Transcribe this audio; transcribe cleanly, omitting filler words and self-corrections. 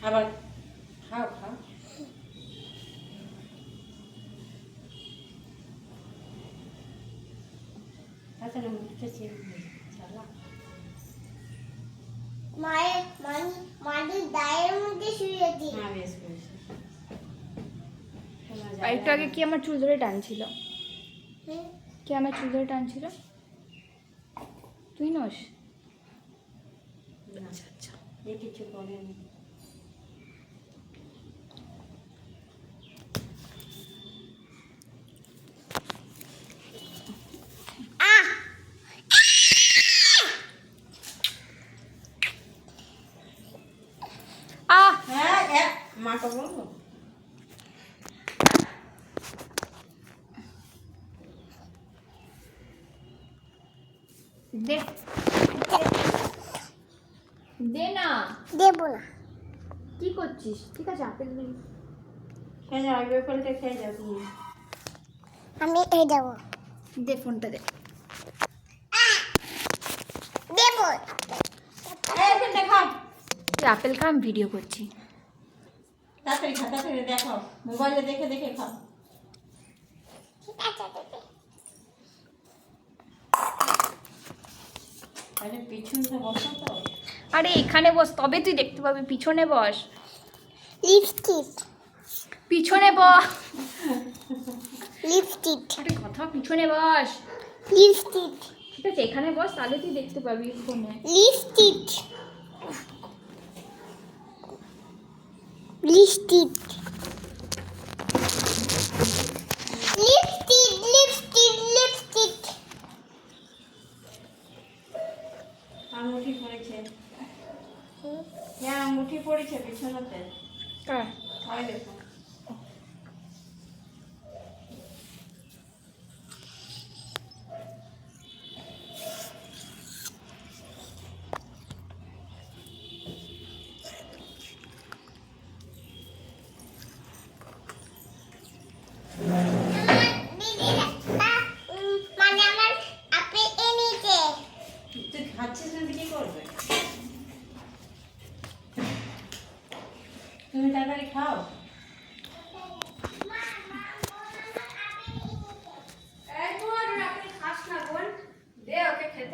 আবার খাও খাও। তাছাড়া মুখটা চেপে চালা। মায়ের দায়ের মধ্যে শুয়েছি। হ্যাঁ বেশ করেছি। আর একটু আগে কি আমার চুল ধরে টানছিল? কে আমার চুল ধরে টানছিল? তুই নস? আচ্ছা আচ্ছা, এ কিছু করেনি। হ্যাঁ মাকে বলবো। দে দে না। দেবো না। কি করছিস? ঠিক আছে, আপেল দিই। খেয়ে যাও, আগে ফলটা খেয়ে যাও তুমি। আমি এই দেবো। দে ফোনটা দে। দেবো। ফলটা খাও। তুই আপেল খা, আমি ভিডিও করছি। তাড়াতাড়ি খা, তাড়াতাড়ি দেখো, মোবাইলে দেখে দেখে খাও। ঠিক আছে দেবে। আরে পিছনটা বসো তো। আরে এখানে বস, তবে তুই দেখতে পাবি। পিছনে বস, লিপস্টিক। পিছনে বস। লিপস্টিক। আরে কথা, পিছনে বস। লিপস্টিক। ঠিক আছে, এখানে বস, তাহলে তুই দেখতে পাবি ফোনে। Lipstick. Lipstick. Lipstick. Lipstick. Lipstick. আঙুঠি পড়েছে। হ্যাঁ আঙুঠি পড়েছে পিছনেতে। কার? হয় দেখো। মানে আমার আপেল এনেছে। তুই খাচ্ছিস না কি করবে? তুমি তাড়াতাড়ি খাও।